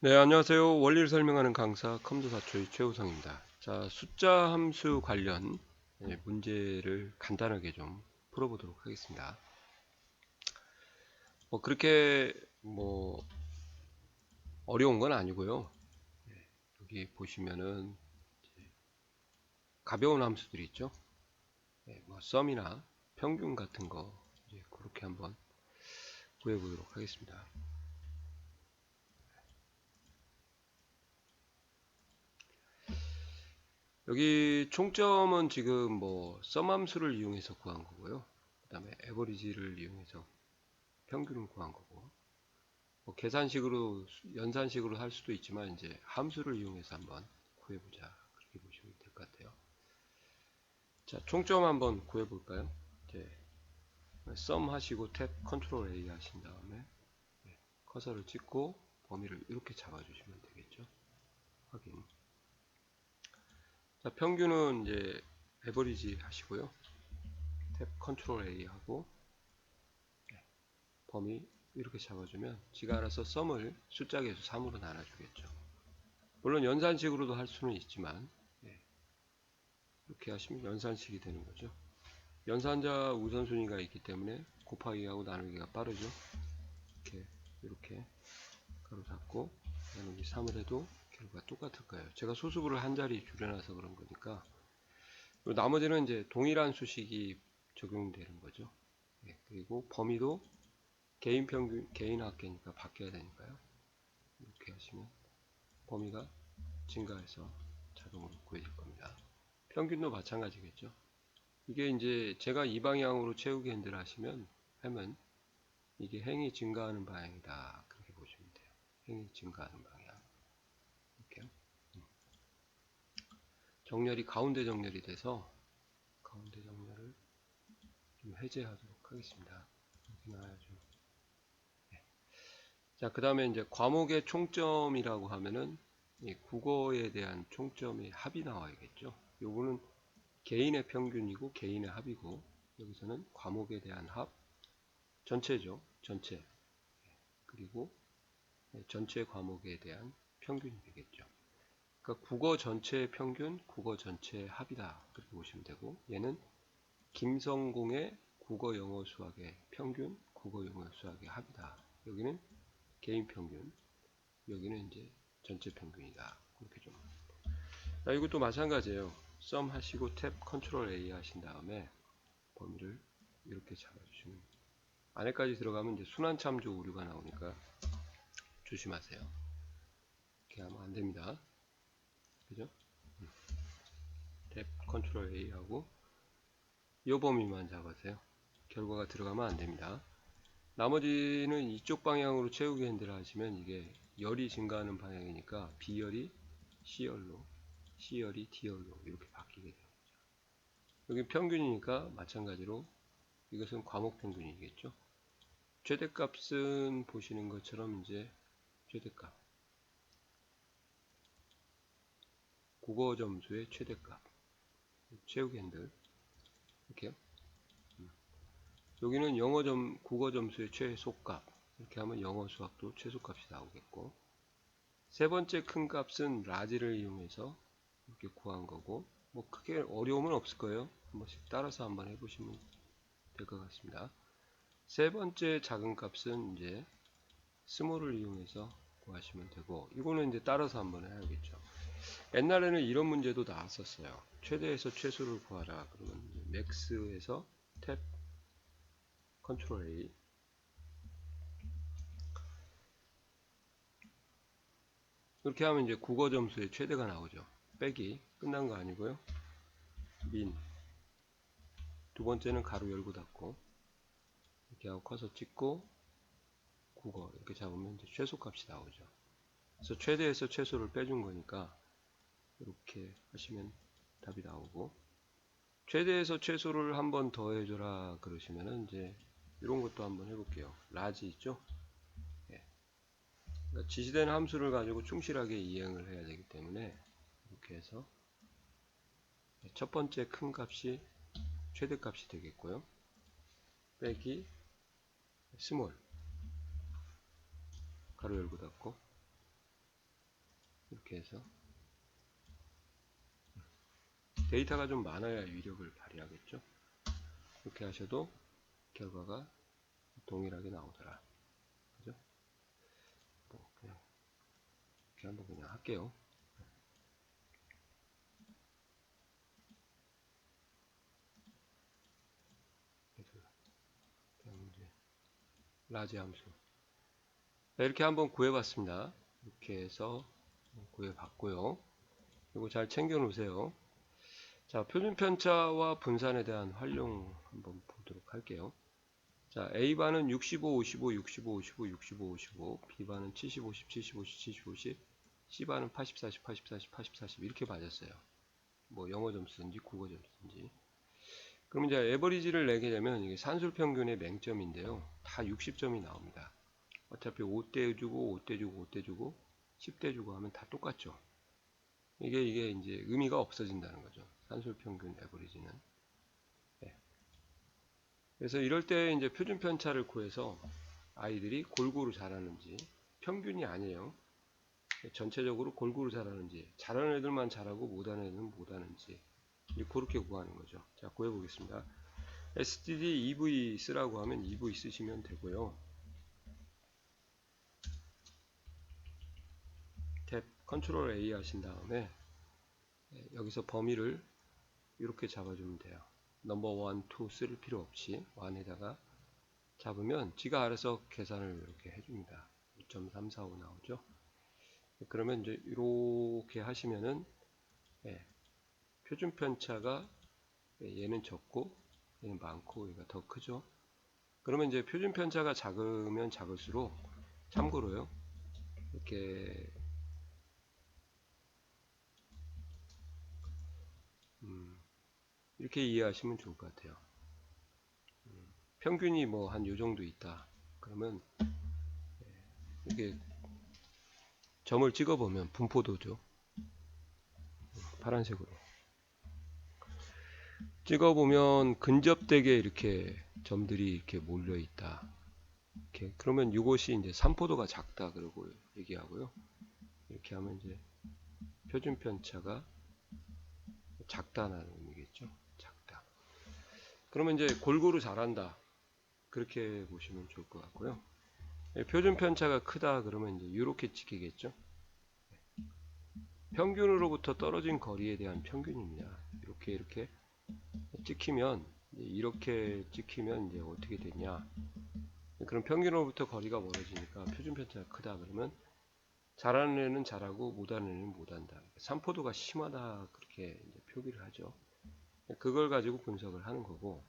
네, 안녕하세요. 원리를 설명하는 강사 컴퓨터사초의 최우성입니다. 자, 숫자 함수 관련 문제를 간단하게 좀 풀어보도록 하겠습니다. 그렇게 어려운 건 아니고요. 여기 보시면은 가벼운 함수들이 있죠. 썸이나 평균 같은 거 그렇게 한번 구해보도록 하겠습니다. 여기 총점은 지금 썸 함수를 이용해서 구한 거고요. 그 다음에 에버리지를 이용해서 평균을 구한 거고, 계산식으로 연산식으로 할 수도 있지만 이제 함수를 이용해서 한번 구해보자, 그렇게 보시면 될 것 같아요. 자, 총점 한번 구해볼까요? 이제 썸 하시고 탭 컨트롤 A 하신 다음에 커서를 찍고 범위를 이렇게 잡아주시면 되겠죠. 확인. 자, 평균은 이제 에버리지 하시고요. 탭 컨트롤 A 하고 범위 이렇게 잡아주면 지가 알아서 썸을 숫자 계수 3으로 나눠주겠죠. 물론 연산식으로도 할 수는 있지만 이렇게 하시면 연산식이 되는 거죠. 연산자 우선순위가 있기 때문에 곱하기하고 나누기가 빠르죠. 이렇게 가로 잡고 나누기 3을 해도 결과가 똑같을 거예요. 제가 소수부를 한 자리 줄여놔서 그런 거니까. 나머지는 이제 동일한 수식이 적용되는 거죠. 그리고 범위도 개인 평균, 개인 합계니까 바뀌어야 되니까요. 이렇게 하시면 범위가 증가해서 자동으로 구해질 겁니다. 평균도 마찬가지겠죠. 이게 이제 제가 이 방향으로 채우기 핸들 하면 이게 행이 증가하는 방향이다, 그렇게 보시면 돼요. 행이 증가하는 방향. 이렇게요. 정렬이 가운데 정렬이 돼서 가운데 정렬을 좀 해제하도록 하겠습니다. 여기 나와야죠. 네. 자, 그 다음에 이제 과목의 총점이라고 하면은 이 국어에 대한 총점의 합이 나와야겠죠. 요거는 개인의 평균이고 개인의 합이고, 여기서는 과목에 대한 합, 전체죠. 전체. 그리고 전체 과목에 대한 평균이 되겠죠. 그러니까 국어 전체의 평균, 국어 전체의 합이다, 그렇게 보시면 되고, 얘는 김성공의 국어 영어 수학의 평균, 국어 영어 수학의 합이다. 여기는 개인 평균, 여기는 이제 전체 평균이다, 그렇게 좀. 자, 이것도 마찬가지예요. 썸 하시고 탭 컨트롤 A 하신 다음에 범위를 이렇게 잡아주시면, 안에까지 들어가면 이제 순환참조 오류가 나오니까 조심하세요. 이렇게 하면 안 됩니다. 그죠? 탭 컨트롤 A 하고 이 범위만 잡으세요. 결과가 들어가면 안 됩니다. 나머지는 이쪽 방향으로 채우기 핸들 하시면 이게 열이 증가하는 방향이니까 B열이 C열로, C열이 D열로 이렇게 바뀌게 됩니다. 여기 평균이니까 마찬가지로 이것은 과목 평균이겠죠. 최대값은 보시는 것처럼 이제 최대값, 국어 점수의 최대값, 채우기 핸들 이렇게요. 여기는 국어 점수의 최소값, 이렇게 하면 영어 수학도 최소값이 나오겠고, 세 번째 큰 값은 라지를 이용해서 이렇게 구한 거고, 크게 어려움은 없을 거예요. 한 번씩 따라서 한번 해보시면 될 것 같습니다. 세 번째 작은 값은 이제 스몰을 이용해서 구하시면 되고, 이거는 이제 따라서 한번 해야겠죠. 옛날에는 이런 문제도 나왔었어요. 최대에서 최소를 구하라. 그러면 맥스에서 탭 컨트롤 A, 이렇게 하면 이제 국어 점수의 최대가 나오죠. 빼기 끝난 거 아니고요. 민, 두 번째는 가로 열고 닫고 이렇게 하고 커서 찍고 국어 이렇게 잡으면 이제 최소값이 나오죠. 그래서 최대에서 최소를 빼준 거니까 이렇게 하시면 답이 나오고, 최대에서 최소를 한 번 더 해줘라 그러시면은 이제 이런 것도 한번 해볼게요. 라지 있죠? 예. 그러니까 지시된 함수를 가지고 충실하게 이행을 해야 되기 때문에 이렇게 해서 첫 번째 큰 값이 최대값이 되겠고요. 빼기 스몰 가로 열고 닫고 이렇게 해서 데이터가 좀 많아야 위력을 발휘하겠죠. 이렇게 하셔도 결과가 동일하게 나오더라. 그죠? 뭐 그냥 이렇게 한번 그냥 할게요. 라지 함수. 자, 이렇게 한번 구해봤습니다. 이렇게 해서 구해봤고요. 이거 잘 챙겨 놓으세요. 자, 표준편차와 분산에 대한 활용 한번 보도록 할게요. 자, A반은 65, 55, 65, 55, 65, 55, B반은 70, 50, 70, 50, 70, 50, C반은 80, 40, 80, 40, 80, 40 이렇게 맞았어요. 뭐 영어 점수인지 국어 점수인지. 그럼 이제 에버리지를 내게 되면 이게 산술평균의 맹점인데요. 다 60점이 나옵니다. 어차피 5대 주고 5대 주고 5대 주고 10대 주고 하면 다 똑같죠. 이게 이제 의미가 없어진다는 거죠. 산술평균 에버리지는. 네. 그래서 이럴 때 이제 표준 편차를 구해서 아이들이 골고루 잘하는지, 평균이 아니에요. 전체적으로 골고루 잘하는지, 잘하는 애들만 잘하고 못하는 애들은 못하는지 그렇게 구하는 거죠. 자, 구해보겠습니다. std ev 쓰라고 하면 ev 쓰시면 되고요. 탭 컨트롤 A 하신 다음에 여기서 범위를 이렇게 잡아주면 돼요. 넘버 1, 2 쓸 필요 없이 1에다가 잡으면 지가 알아서 계산을 이렇게 해줍니다. 2.345 나오죠. 그러면 이제 이렇게 하시면은 표준 편차가 얘는 적고 얘는 많고 얘가 더 크죠. 그러면 이제 표준 편차가 작으면 작을수록 참고로요. 이렇게 이해하시면 좋을 것 같아요. 평균이 뭐 한 요 정도 있다. 그러면 이렇게 점을 찍어보면 분포도죠. 파란색으로 찍어보면 근접되게 이렇게 점들이 이렇게 몰려 있다. 이렇게 그러면 이것이 이제 산포도가 작다 그러고 얘기하고요. 이렇게 하면 이제 표준 편차가 작다는 의미겠죠. 작다. 그러면 이제 골고루 잘한다. 그렇게 보시면 좋을 것 같고요. 표준 편차가 크다 그러면 이제 이렇게 찍히겠죠. 평균으로부터 떨어진 거리에 대한 평균입니다. 이렇게 찍히면 이렇게 찍히면 이제 어떻게 되냐? 그럼 평균으로부터 거리가 멀어지니까 표준 편차가 크다 그러면 잘하는 애는 잘하고 못하는 애는 못한다. 산포도가 심하다 그렇게 이제 표기를 하죠. 그걸 가지고 분석을 하는 거고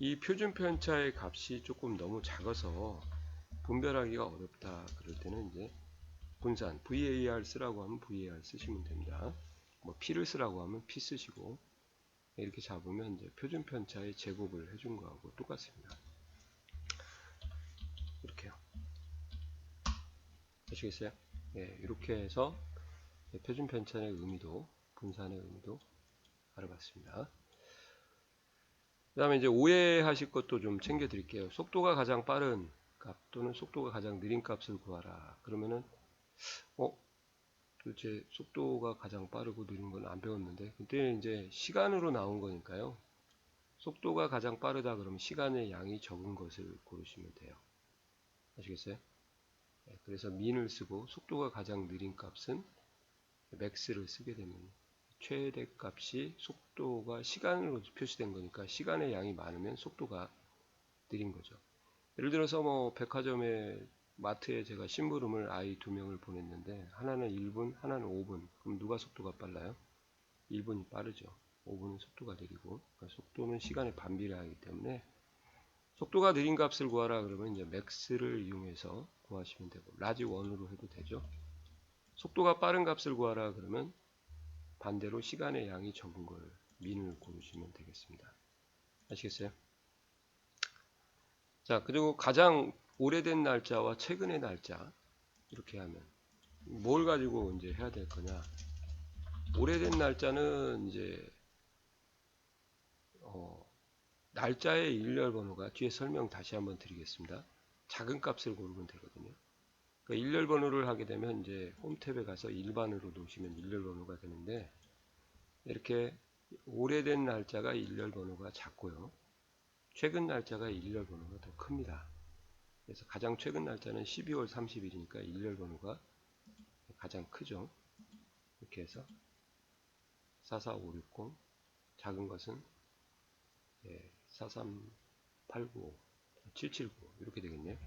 이 표준 편차의 값이 조금 너무 작아서 분별하기가 어렵다 그럴 때는 이제 분산 VAR 쓰라고 하면 VAR 쓰시면 됩니다. 뭐 P를 쓰라고 하면 P 쓰시고 이렇게 잡으면 이제 표준 편차의 제곱을 해준 거하고 똑같습니다. 이렇게요. 아시겠어요? 예, 이렇게 해서 표준 편차의 의미도 분산의 의미도 알아봤습니다. 그 다음에 이제 오해하실 것도 좀 챙겨 드릴게요. 속도가 가장 빠른 값 또는 속도가 가장 느린 값을 구하라. 그러면은 도대체 속도가 가장 빠르고 느린 건 안 배웠는데 그때 이제 시간으로 나온 거니까요. 속도가 가장 빠르다 그러면 시간의 양이 적은 것을 고르시면 돼요. 아시겠어요? 네, 그래서 min을 쓰고 속도가 가장 느린 값은 max를 쓰게 되면 최대 값이 속도가 시간으로 표시된 거니까 시간의 양이 많으면 속도가 느린 거죠. 예를 들어서 뭐 백화점에 마트에 제가 심부름을 아이 2명을 보냈는데 하나는 1분 하나는 5분 그럼 누가 속도가 빨라요? 1분이 빠르죠. 5분은 속도가 느리고 그러니까 속도는 시간에 반비례하기 때문에 속도가 느린 값을 구하라 그러면 이제 max를 이용해서 구하시면 되고 라지 1으로 해도 되죠. 속도가 빠른 값을 구하라 그러면 반대로 시간의 양이 적은 걸 min을 고르시면 되겠습니다. 아시겠어요? 자, 그리고 가장 오래된 날짜와 최근의 날짜 이렇게 하면 뭘 가지고 이제 해야 될 거냐? 오래된 날짜는 이제 날짜의 일렬 번호가 뒤에 설명 다시 한번 드리겠습니다. 작은 값을 고르면 되거든요. 그러니까 일렬 번호를 하게 되면 이제 홈 탭에 가서 일반으로 놓으시면 일렬 번호가 되는데, 이렇게 오래된 날짜가 일렬 번호가 작고요. 최근 날짜가 일렬 번호가 더 큽니다. 그래서 가장 최근 날짜는 12월 30일이니까 일렬 번호가 가장 크죠. 이렇게 해서 44560, 작은 것은 43895, 779 이렇게 되겠네요.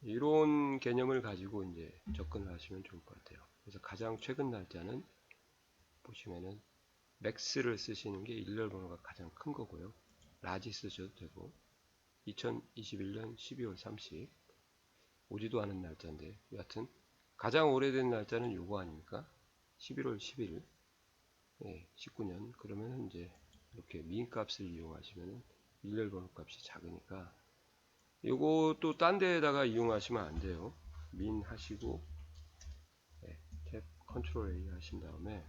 이런 개념을 가지고 이제 접근을 하시면 좋을 것 같아요. 그래서 가장 최근 날짜는 보시면은 맥스를 쓰시는 게 일렬 번호가 가장 큰 거고요. 라지 쓰셔도 되고, 2021년 12월 30 오지도 않은 날짜인데, 여하튼 가장 오래된 날짜는 요거 아닙니까? 11월 10일 19년. 그러면 이제 이렇게 민 값을 이용하시면 일렬 번호 값이 작으니까 요것도 딴 데에다가 이용하시면 안 돼요. 민 하시고 탭 컨트롤 A 하신 다음에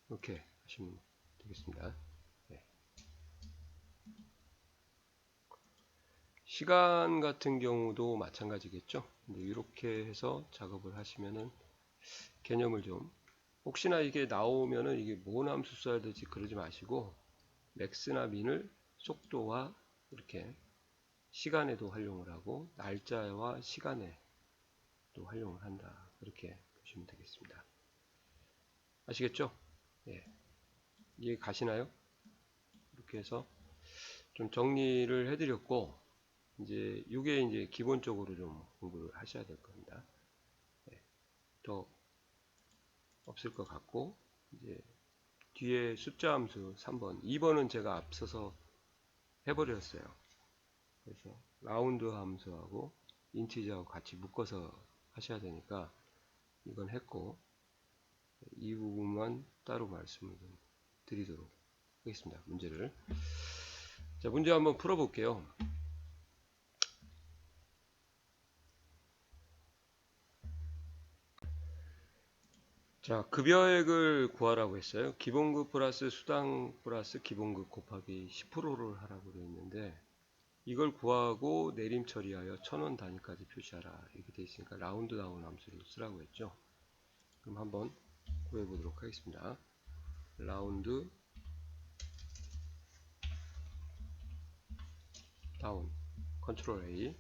이렇게 하시면 되겠습니다. 시간 같은 경우도 마찬가지겠죠. 근데 이렇게 해서 작업을 하시면은 개념을 좀, 혹시나 이게 나오면은 이게 뭔 함수 써야 될지 그러지 마시고, 맥스나 민을 속도와 이렇게 시간에도 활용을 하고 날짜와 시간에도 활용을 한다, 그렇게 보시면 되겠습니다. 아시겠죠? 예. 이해 가시나요? 이렇게 해서 좀 정리를 해드렸고, 이제 이게 이제 기본적으로 좀 공부를 하셔야 될 겁니다. 더 없을 것 같고, 이제 뒤에 숫자 함수 3번, 2번은 제가 앞서서 해버렸어요. 그래서 라운드 함수하고 인티저하고 같이 묶어서 하셔야 되니까 이건 했고, 이 부분만 따로 말씀을 좀 드리도록 하겠습니다. 문제를. 자, 문제 한번 풀어볼게요. 자, 급여액을 구하라고 했어요. 기본급 플러스 수당 플러스 기본급 곱하기 10%를 하라고 되어 있는데, 이걸 구하고 내림 처리하여 1000원 단위까지 표시하라 이렇게 되어 있으니까 라운드 다운 함수를 쓰라고 했죠. 그럼 한번 구해 보도록 하겠습니다. 라운드 다운 컨트롤 A.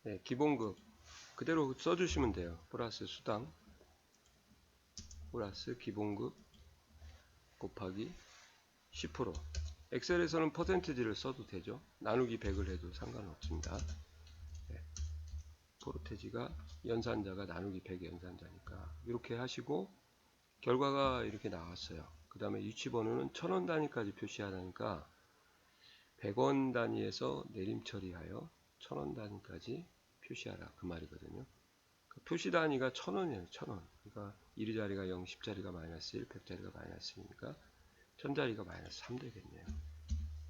네, 기본급 그대로 써주시면 돼요. 플러스 수당 플러스 기본급 곱하기 10%. 엑셀에서는 퍼센티지를 써도 되죠. 나누기 100을 해도 상관없습니다. 네, 포르테지가 연산자가 나누기 100의 연산자니까 이렇게 하시고 결과가 이렇게 나왔어요. 그 다음에 유치번호는 1000원 단위까지 표시하라니까 100원 단위에서 내림 처리하여 1000원 단위까지 표시하라 그 말이거든요. 그 표시 단위가 1000원이에요. 1000원. 그러니까 1자리가 0, 10자리가 마이너스 1, 100자리가 마이너스 1이니까 1000자리가 마이너스 3 되겠네요.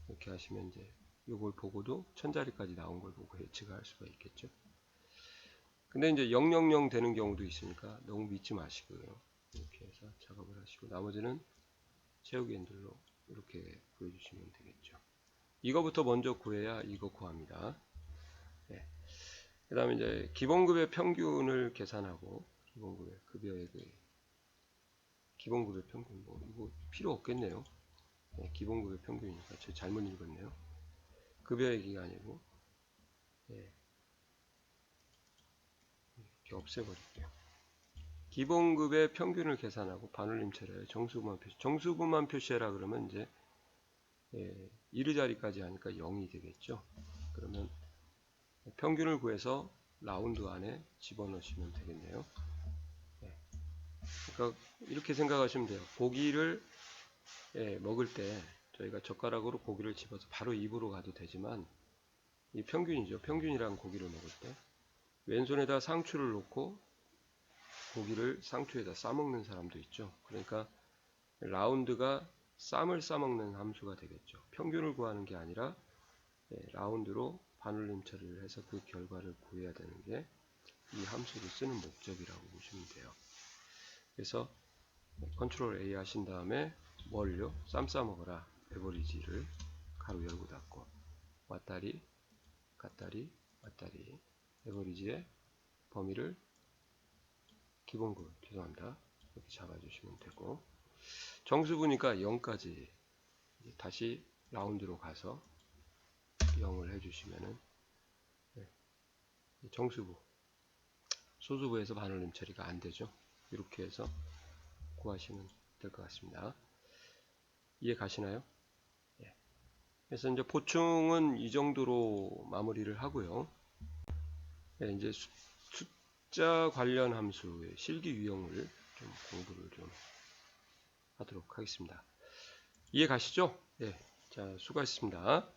이렇게 하시면 이제 이걸 보고도 1000자리까지 나온 걸 보고 예측할 수가 있겠죠. 근데 이제 000 되는 경우도 있으니까 너무 믿지 마시고요. 이렇게 해서 작업을 하시고 나머지는 채우기 핸들로 이렇게 구해주시면 되겠죠. 이거부터 먼저 구해야 이거 구합니다. 네. 그 다음에 이제 기본급의 평균을 계산하고 기본급의 급여액의 기본급의 평균 뭐 이거 필요 없겠네요. 네, 기본급의 평균이니까 제가 잘못 읽었네요. 급여액이 아니고 네. 이렇게 없애버릴게요. 기본급의 평균을 계산하고 반올림 처리하여 정수분만 표시해라 그러면 이제 이르 자리까지 하니까 0이 되겠죠. 그러면 평균을 구해서 라운드 안에 집어넣으시면 되겠네요. 그러니까 이렇게 생각하시면 돼요. 고기를 먹을 때 저희가 젓가락으로 고기를 집어서 바로 입으로 가도 되지만 이 평균이죠. 평균이랑 고기를 먹을 때 왼손에다 상추를 놓고 고기를 상추에다 싸먹는 사람도 있죠. 그러니까 라운드가 쌈을 싸먹는 함수가 되겠죠. 평균을 구하는 게 아니라 라운드로 반올림 처리를 해서 그 결과를 구해야 되는 게 이 함수를 쓰는 목적이라고 보시면 돼요. 그래서 컨트롤 A 하신 다음에 뭘요? 쌈 싸먹어라 에버리지를 가로 열고 닫고 왔다리 갔다리 왔다리 에버리지의 범위를 기본글 죄송합니다. 이렇게 잡아주시면 되고 정수부니까 0까지 다시 라운드로 가서 0을 해주시면은 정수부 소수부에서 반올림 처리가 안 되죠. 이렇게 해서 구하시면 될 것 같습니다. 이해 가시나요? 예. 그래서 이제 보충은 이 정도로 마무리를 하고요. 예, 이제 숫자 관련 함수의 실기 유형을 좀 공부를 좀 하도록 하겠습니다. 이해 가시죠? 예. 자, 수고하셨습니다.